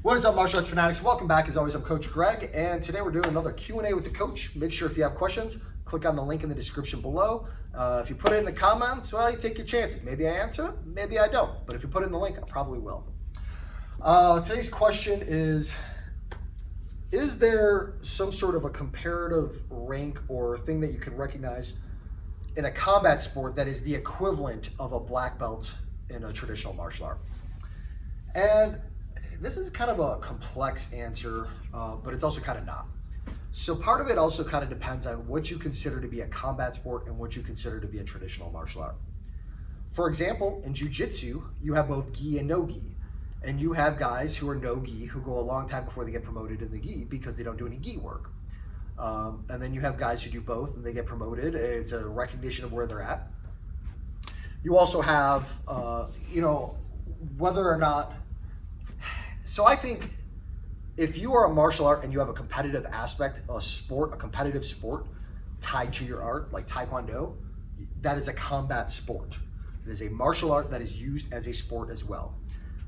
What is up, martial arts fanatics? Welcome back. As always, I'm Coach Greg, and today we're doing another Q&A with the coach. Make sure if you have questions, click on the link in the description below. If you put it in the comments, well, you take your chances. Maybe I answer it, maybe I don't. But if you put it in the link, I probably will. Today's question is there some sort of a comparative rank or thing that you can recognize in a combat sport that is the equivalent of a black belt in a traditional martial art? And this is kind of a complex answer, but it's also kind of not. So part of it also kind of depends on what you consider to be a combat sport and what you consider to be a traditional martial art. For example, in jiu-jitsu, you have both gi and no gi. And you have guys who are no gi who go a long time before they get promoted in the gi because they don't do any gi work. And then you have guys who do both and they get promoted. It's a recognition of where they're at. You also have, whether or not. So I think if you are a martial art and you have a competitive aspect, a competitive sport tied to your art, like Taekwondo, that is a combat sport. It is a martial art that is used as a sport as well.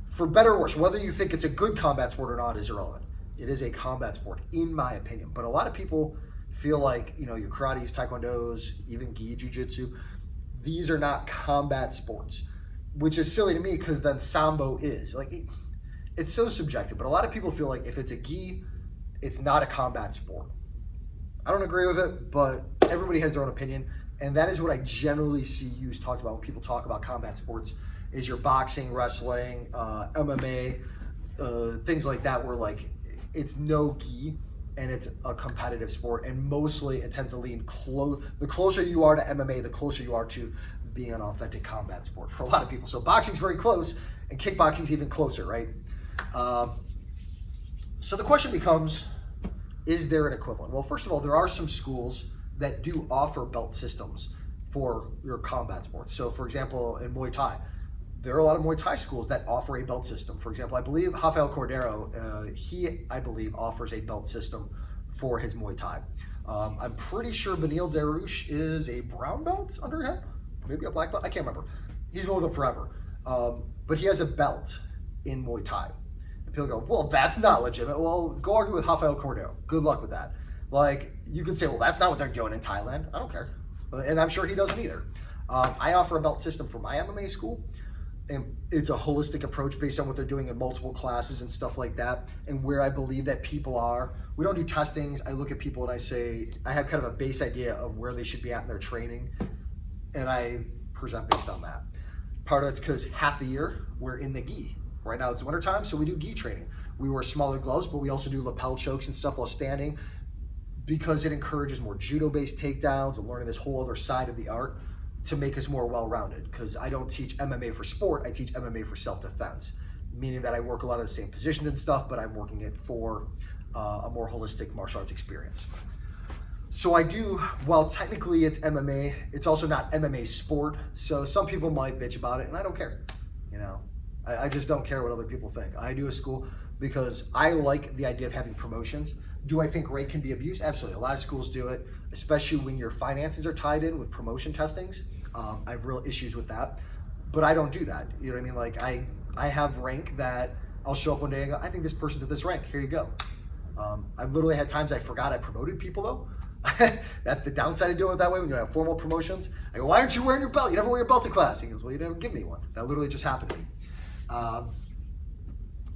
For better or worse, whether you think it's a good combat sport or not is irrelevant. It is a combat sport, in my opinion. But a lot of people feel like, your karates, Taekwondos, even gi, jiu-jitsu, these are not combat sports, which is silly to me because then Sambo is. It's so subjective, but a lot of people feel like if it's a gi, it's not a combat sport. I don't agree with it, but everybody has their own opinion. And that is what I generally see used talked about when people talk about combat sports, is your boxing, wrestling, MMA, things like that, where it's no gi and it's a competitive sport. And mostly it tends to lean close. The closer you are to MMA, the closer you are to being an authentic combat sport for a lot of people. So boxing's very close and kickboxing's even closer, right? So the question becomes, is there an equivalent? Well, first of all, there are some schools that do offer belt systems for your combat sports. So for example, in Muay Thai, there are a lot of Muay Thai schools that offer a belt system. For example, I believe Rafael Cordeiro, I believe offers a belt system for his Muay Thai. I'm pretty sure Benil Dariush is a brown belt under him, maybe a black belt, I can't remember. He's been with him forever. But he has a belt in Muay Thai. And people go, well, that's not legitimate. Well, go argue with Rafael Cordeiro. Good luck with that. You could say, well, that's not what they're doing in Thailand. I don't care. And I'm sure he doesn't either. I offer a belt system for my MMA school. And it's a holistic approach based on what they're doing in multiple classes and stuff like that, and where I believe that people are. We don't do testings. I look at people and I say, I have kind of a base idea of where they should be at in their training, and I present based on that. Part of it's because half the year we're in the gi. Right now it's wintertime, so we do gi training. We wear smaller gloves, but we also do lapel chokes and stuff while standing because it encourages more judo-based takedowns and learning this whole other side of the art to make us more well-rounded, because I don't teach MMA for sport, I teach MMA for self-defense, meaning that I work a lot of the same positions and stuff, but I'm working it for a more holistic martial arts experience. So I do, while technically it's MMA, it's also not MMA sport, so some people might bitch about it, and I don't care. I just don't care what other people think. I do a school because I like the idea of having promotions. Do I think rate can be abused? Absolutely. A lot of schools do it, especially when your finances are tied in with promotion testings. I have real issues with that, but I don't do that. You know what I mean? I have rank that I'll show up one day and go, I think this person's at this rank. Here you go. I've literally had times I forgot I promoted people though. That's the downside of doing it that way when you have formal promotions. I go, why aren't you wearing your belt? You never wear your belt to class. He goes, well, you never give me one. That literally just happened to me.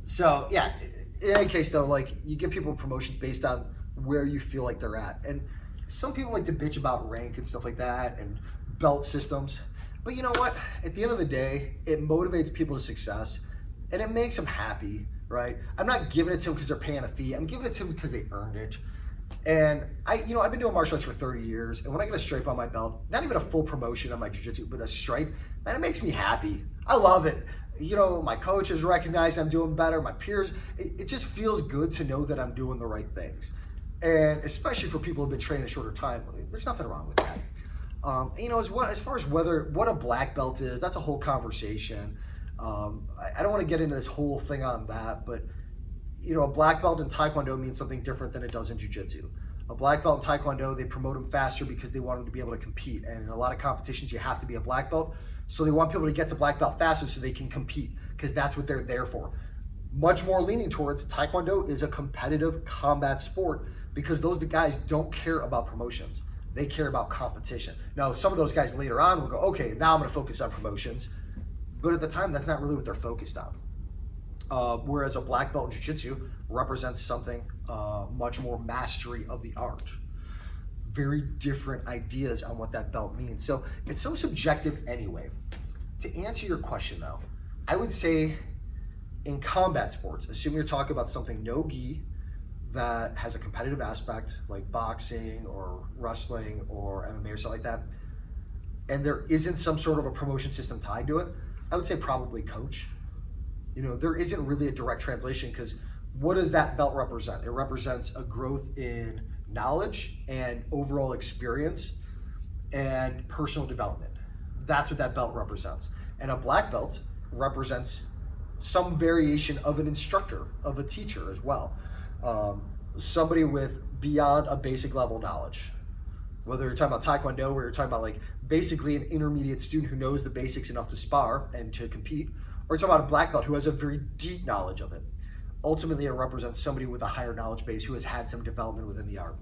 So yeah, in any case though, you give people promotions based on where you feel like they're at. And some people like to bitch about rank and stuff like that and belt systems. But you know what? At the end of the day, it motivates people to success and it makes them happy, right? I'm not giving it to them because they're paying a fee. I'm giving it to them because they earned it. And I've been doing martial arts for 30 years. And when I get a stripe on my belt, not even a full promotion on my jiu-jitsu, but a stripe, man, it makes me happy. I love it. My coaches recognize I'm doing better, my peers, it just feels good to know that I'm doing the right things. And especially for people who've been training a shorter time, there's nothing wrong with that. As far as what a black belt is, that's a whole conversation. I don't want to get into this whole thing on that, but a black belt in Taekwondo means something different than it does in Jiu-Jitsu. A black belt in Taekwondo, they promote them faster because they want them to be able to compete. And in a lot of competitions, you have to be a black belt. So they want people to get to black belt faster so they can compete, because that's what they're there for. much more leaning towards Taekwondo is a competitive combat sport because those guys don't care about promotions. They care about competition. Now, some of those guys later on will go, okay, now I'm going to focus on promotions. But at the time, that's not really what they're focused on. Whereas a black belt in jiu-jitsu represents something much more mastery of the art. Very different ideas on what that belt means. So it's so subjective anyway. To answer your question though, I would say in combat sports, assume you're talking about something no gi that has a competitive aspect like boxing or wrestling or MMA or something like that, and there isn't some sort of a promotion system tied to it, I would say probably coach. You know, there isn't really a direct translation because what does that belt represent? It represents a growth in knowledge and overall experience and personal development. That's what that belt represents. And a black belt represents some variation of an instructor, of a teacher as well. Somebody with beyond a basic level knowledge. Whether you're talking about Taekwondo or you're talking about like basically an intermediate student who knows the basics enough to spar and to compete, or you're talking about a black belt who has a very deep knowledge of it. Ultimately, it represents somebody with a higher knowledge base who has had some development within the art.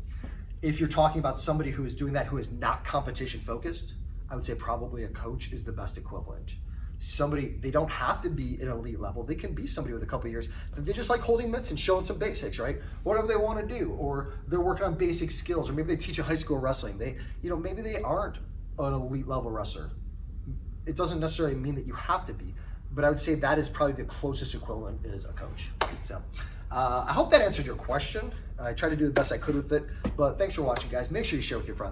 If you're talking about somebody who is doing that who is not competition focused, I would say probably a coach is the best equivalent. Somebody, they don't have to be an elite level. They can be somebody with a couple of years. They just like holding mitts and showing some basics, right? Whatever they want to do, or they're working on basic skills, or maybe they teach a high school wrestling. Maybe they aren't an elite level wrestler. It doesn't necessarily mean that you have to be, but I would say that is probably the closest equivalent is a coach. So I hope that answered your question. I tried to do the best I could with it, but thanks for watching, guys. Make sure you share with your friends.